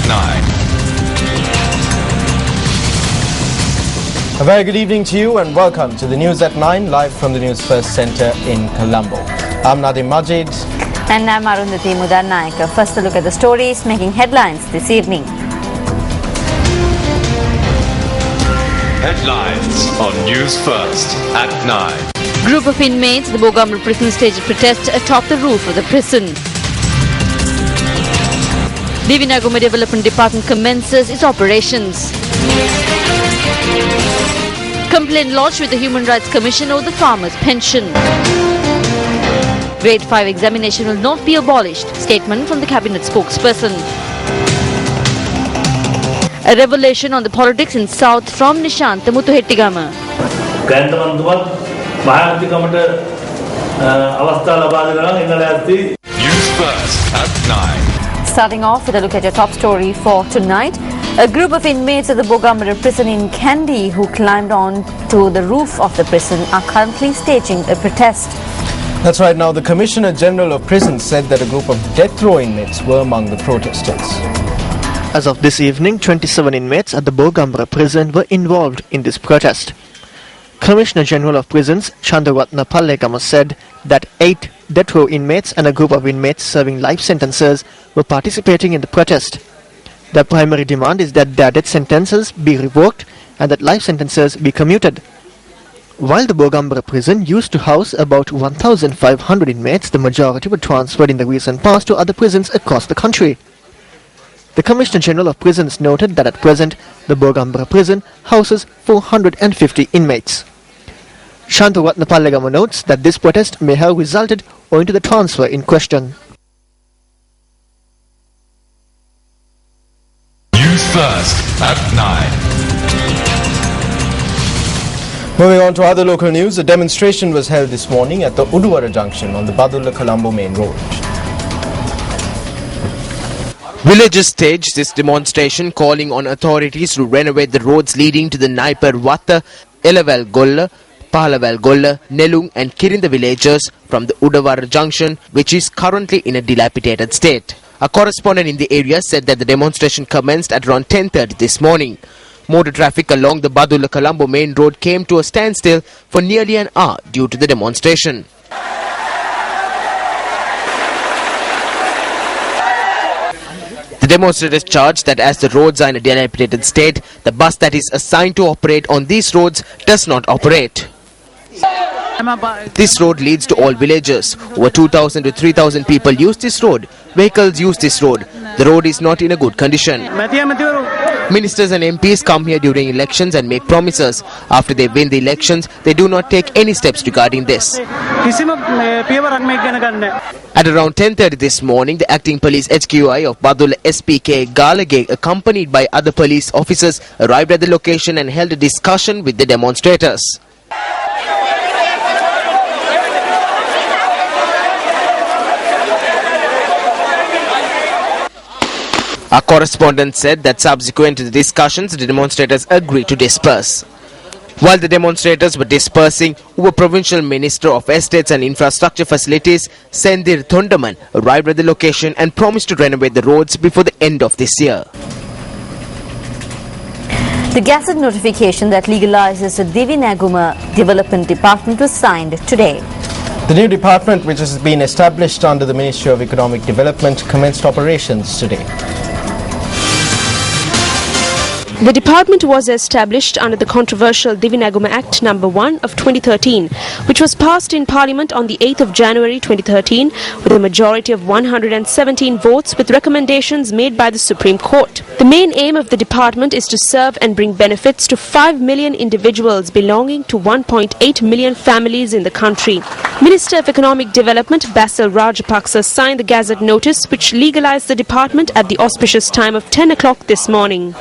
9. A very good evening to you and welcome to the News at 9, live from the Newsfirst Centre in Colombo. I'm Nadim Majid. And I'm Arundhati Mudannaika. First a look at the stories making headlines this evening. Headlines on Newsfirst at 9. Group of inmates at the Bogamra prison staged protest atop the roof of the prison. Divi Naguma Development Department commences its operations. Complaint lodged with the Human Rights Commission over the farmers' pension. Grade 5 examination will not be abolished. Statement from the Cabinet spokesperson. A revelation on the politics in South from Nishantha Muthuhettigama. Newsfirst at 9. Starting off with a look at your top story for tonight. A group of inmates at the Bogamra prison in Kandy who climbed on to the roof of the prison are currently staging a protest. That's right. Now, the Commissioner General of Prisons said that a group of death row inmates were among the protesters. As of this evening, 27 inmates at the Bogamra prison were involved in this protest. Commissioner General of Prisons Chandaratna Pallegama said that 8 death row inmates and a group of inmates serving life sentences were participating in the protest. The primary demand is that their death sentences be revoked and that life sentences be commuted. While the Bogamra prison used to house about 1,500 inmates, the majority were transferred in the recent past to other prisons across the country. The Commissioner General of Prisons noted that at present, the Bogamra prison houses 450 inmates. Chandaratna Pallegama notes that this protest may have resulted owing to the transfer in question. Newsfirst at 9. Moving on to other local news, a demonstration was held this morning at the Uduvara junction on the Badulla-Colombo main road. Villagers staged this demonstration calling on authorities to renovate the roads leading to the Naipar Watta, Elaval Golla, Pahalaval Golla, Nelung and Kirinda villages from the Uduvara junction, which is currently in a dilapidated state. A correspondent in the area said that the demonstration commenced at around 10:30 this morning. Motor traffic along the Badulla-Colombo main road came to a standstill for nearly an hour due to the demonstration. The demonstrators charged that as the roads are in a dilapidated state, the bus that is assigned to operate on these roads does not operate. This road leads to all villages. Over 2,000 to 3,000 people use this road. Vehicles use this road. The road is not in a good condition. Ministers and MPs come here during elections and make promises. After they win the elections, they do not take any steps regarding this. At around 10:30 this morning, the acting police HQI of Badulla SPK Galage, accompanied by other police officers, arrived at the location and held a discussion with the demonstrators. Our correspondent said that subsequent to the discussions, the demonstrators agreed to disperse. While the demonstrators were dispersing, our Provincial Minister of Estates and Infrastructure Facilities, Sendir Thondaman, arrived at the location and promised to renovate the roads before the end of this year. The Gazette notification that legalizes the Divi Naguma Development Department was signed today. The new department, which has been established under the Ministry of Economic Development, commenced operations today. The department was established under the controversial Divi Naguma Act No. 1 of 2013, which was passed in Parliament on the 8th of January 2013 with a majority of 117 votes with recommendations made by the Supreme Court. The main aim of the department is to serve and bring benefits to 5 million individuals belonging to 1.8 million families in the country. Minister of Economic Development Basil Rajapaksa signed the Gazette notice which legalized the department at the auspicious time of 10 o'clock this morning.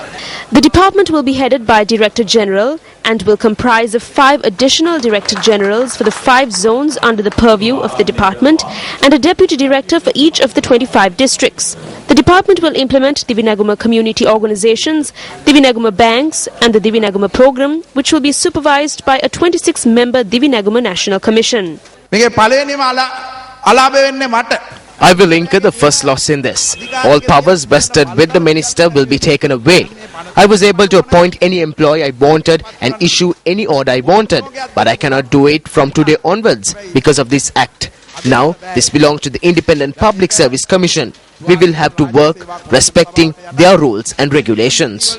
The department will be headed by a Director General and will comprise of 5 additional Director Generals for the 5 zones under the purview of the department and a Deputy Director for each of the 25 districts. The department will implement Divi Naguma community organizations, Divi Naguma banks and the Divi Naguma program, which will be supervised by a 26-member Divi Naguma National Commission. I will incur the first loss in this. All powers vested with the minister will be taken away. I was able to appoint any employee I wanted and issue any order I wanted, but I cannot do it from today onwards because of this act. Now, this belongs to the Independent Public Service Commission. We will have to work respecting their rules and regulations.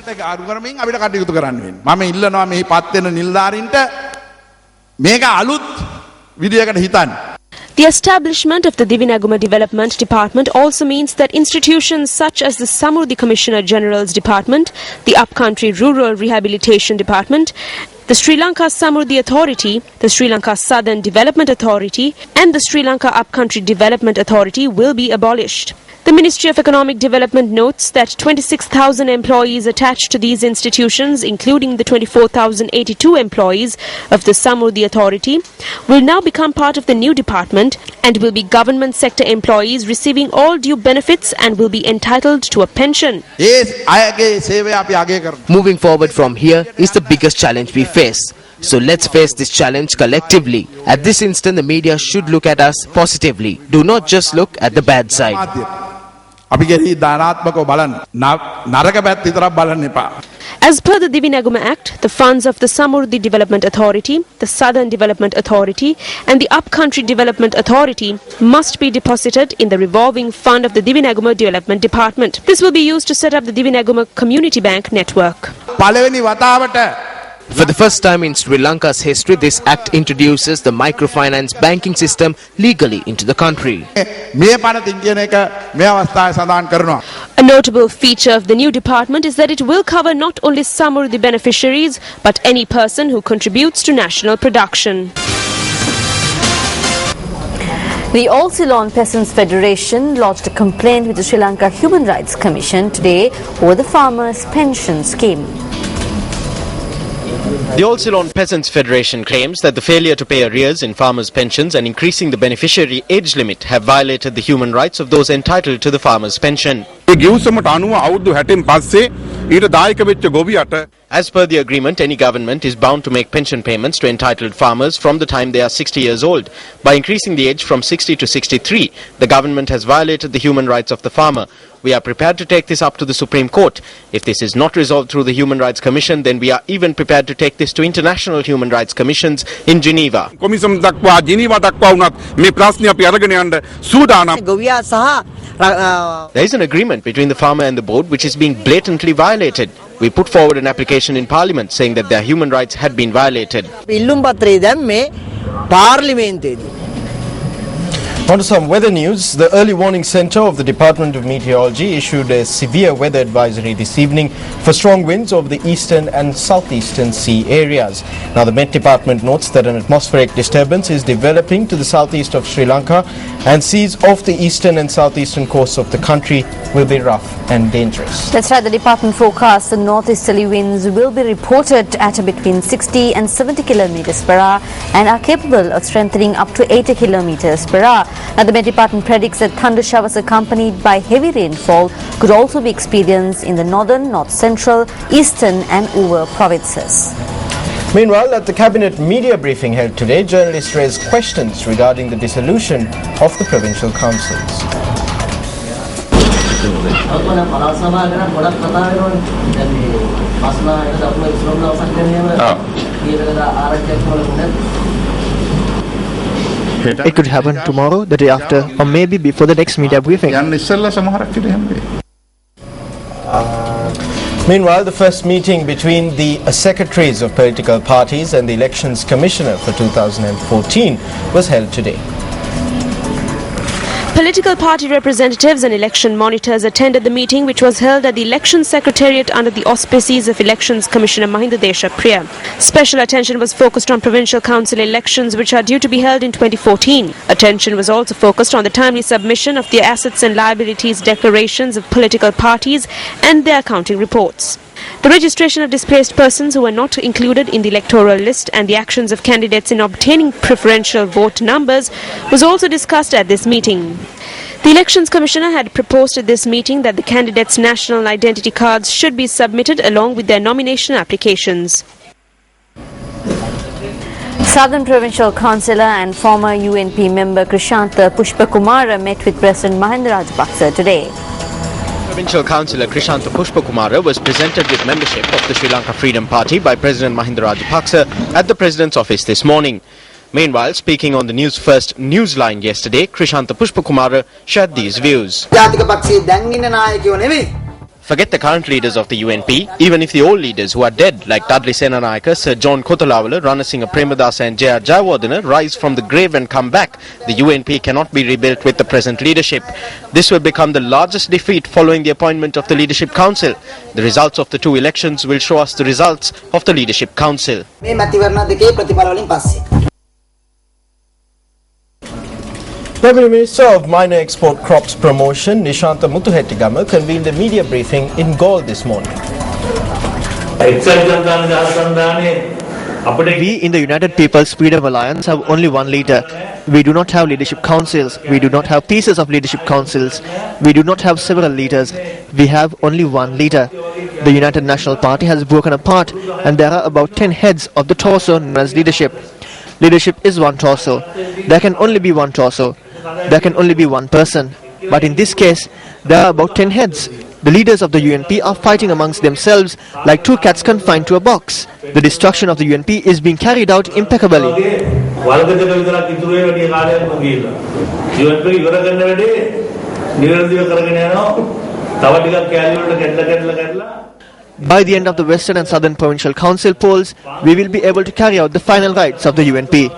The establishment of the Divinaguma Development Department also means that institutions such as the Samurdhi Commissioner General's Department, the Upcountry Rural Rehabilitation Department, the Sri Lanka Samurdhi Authority, the Sri Lanka Southern Development Authority and the Sri Lanka Upcountry Development Authority will be abolished. The Ministry of Economic Development notes that 26,000 employees attached to these institutions, including the 24,082 employees of the Samurdhi Authority, will now become part of the new department and will be government sector employees receiving all due benefits and will be entitled to a pension. Moving forward from here is the biggest challenge we face. So let's face this challenge collectively. At this instant, the media should look at us positively. Do not just look at the bad side. As per the Divinaguma Act, the funds of the Samurdhi Development Authority, the Southern Development Authority and the Upcountry Development Authority must be deposited in the revolving fund of the Divinaguma Development Department. This will be used to set up the Divinaguma Community Bank network. For the first time in Sri Lanka's history, this act introduces the microfinance banking system legally into the country. A notable feature of the new department is that it will cover not only Samurdhi beneficiaries but any person who contributes to national production. The All Ceylon Peasants Federation lodged a complaint with the Sri Lanka Human Rights Commission today over the farmers' pension scheme. The All Ceylon Peasants Federation claims that the failure to pay arrears in farmers' pensions and increasing the beneficiary age limit have violated the human rights of those entitled to the farmers' pension. As per the agreement, any government is bound to make pension payments to entitled farmers from the time they are 60 years old. By increasing the age from 60 to 63, the government has violated the human rights of the farmer. We are prepared to take this up to the Supreme Court. If this is not resolved through the Human Rights Commission, then we are even prepared to take this to international human rights commissions in Geneva. There is an agreement between the farmer and the board which is being blatantly violated. We put forward an application in Parliament saying that their human rights had been violated. On to some weather news. The Early Warning Centre of the Department of Meteorology issued a severe weather advisory this evening for strong winds over the eastern and southeastern sea areas. Now, the Met Department notes that an atmospheric disturbance is developing to the southeast of Sri Lanka and seas off the eastern and southeastern coasts of the country will be rough and dangerous. That's right, the department forecasts the northeasterly winds will be reported at between 60 and 70 kilometers per hour and are capable of strengthening up to 80 kilometers per hour. Now, the Met Department predicts that thunder showers accompanied by heavy rainfall could also be experienced in the northern, north central, eastern and over provinces. Meanwhile, at the Cabinet media briefing held today, journalists raised questions regarding the dissolution of the provincial councils. It could happen tomorrow, the day after, or maybe before the next media briefing. Meanwhile, the first meeting between the secretaries of political parties and the Elections Commissioner for 2014 was held today. Political party representatives and election monitors attended the meeting, which was held at the Elections Secretariat under the auspices of Elections Commissioner Mahinda Deshapriya. Special attention was focused on provincial council elections, which are due to be held in 2014. Attention was also focused on the timely submission of the assets and liabilities declarations of political parties and their accounting reports. The registration of displaced persons who were not included in the electoral list and the actions of candidates in obtaining preferential vote numbers was also discussed at this meeting. The Elections Commissioner had proposed at this meeting that the candidates' national identity cards should be submitted along with their nomination applications. Southern Provincial Councillor and former UNP member Krishantha Pushpakumara met with President Mahinda Rajapaksa today. Provincial Councillor Krishantha Pushpakumara was presented with membership of the Sri Lanka Freedom Party by President Mahinda Rajapaksa at the President's office this morning. Meanwhile, speaking on the Newsfirst Newsline yesterday, Krishantha Pushpakumara shared these views. Forget the current leaders of the UNP, even if the old leaders who are dead like Dudley Senanayake, Sir John Kothalawala, Ranasinghe Premadasa and J.R. Jayawardena rise from the grave and come back, the UNP cannot be rebuilt with the present leadership. This will become the largest defeat following the appointment of the Leadership Council. The results of the two elections will show us the results of the Leadership Council. Deputy Minister of Minor Export Crops Promotion, Nishantha Muthuhettigama, convened a media briefing in Galle this morning. We in the United People's Freedom Alliance have only one leader. We do not have leadership councils. We do not have pieces of leadership councils. We do not have several leaders. We have only one leader. The United National Party has broken apart and there are about 10 heads of the torso known as leadership. Leadership is one torso. There can only be one torso. There can only be one person. But in this case, there are about 10 heads. The leaders of the UNP are fighting amongst themselves like two cats confined to a box. The destruction of the UNP is being carried out impeccably. By the end of the Western and Southern Provincial Council polls, we will be able to carry out the final rites of the UNP.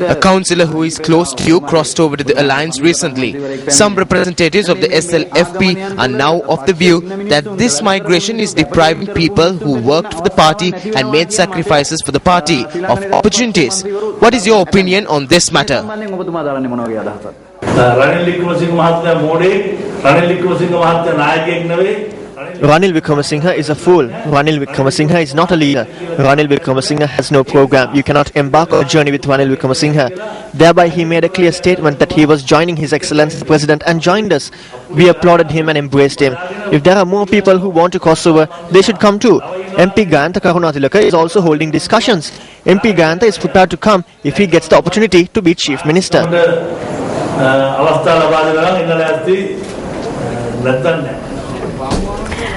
A councillor who is close to you crossed over to the alliance recently. Some representatives of the SLFP are now of the view that this migration is depriving people who worked for the party and made sacrifices for the party of opportunities. What is your opinion on this matter? Ranil Wickramasinghe is a fool. Ranil Wickramasinghe is not a leader. Ranil Wickramasinghe has no program. You cannot embark on a journey with Ranil Wickramasinghe. Thereby he made a clear statement that he was joining His Excellency the President and joined us. We applauded him and embraced him. If there are more people who want to cross over, they should come too. MP Gayantha Karunatilaka is also holding discussions. MP Gayantha is prepared to come if he gets the opportunity to be Chief Minister.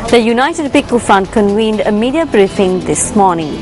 The United Bhikkhu Front convened a media briefing this morning.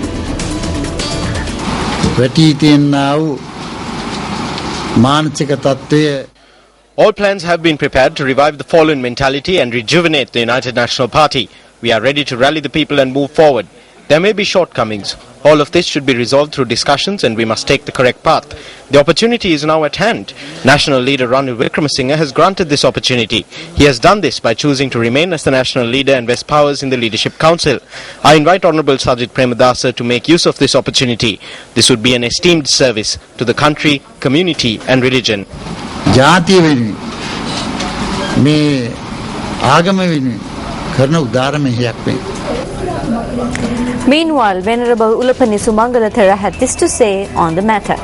All plans have been prepared to revive the fallen mentality and rejuvenate the United National Party. We are ready to rally the people and move forward. There may be shortcomings. All of this should be resolved through discussions and we must take the correct path. The opportunity is now at hand. National leader Ranil Wickramasinghe has granted this opportunity. He has done this by choosing to remain as the national leader and vest powers in the Leadership Council. I invite Honourable Sajid Premadasa to make use of this opportunity. This would be an esteemed service to the country, community and religion. Meanwhile, Venerable Ulapani Sumangalathera had this to say on the matter.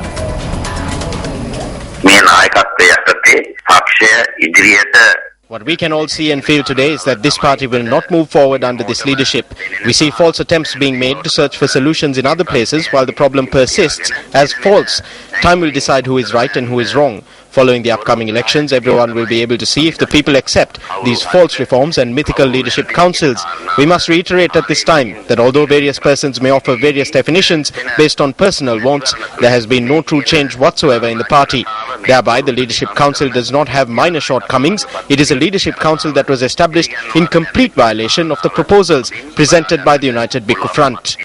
What we can all see and feel today is that this party will not move forward under this leadership. We see false attempts being made to search for solutions in other places while the problem persists as false. Time will decide who is right and who is wrong. Following the upcoming elections, everyone will be able to see if the people accept these false reforms and mythical leadership councils. We must reiterate at this time that although various persons may offer various definitions based on personal wants, there has been no true change whatsoever in the party. Thereby, the Leadership Council does not have minor shortcomings. It is a Leadership Council that was established in complete violation of the proposals presented by the United Bhikkhu Front.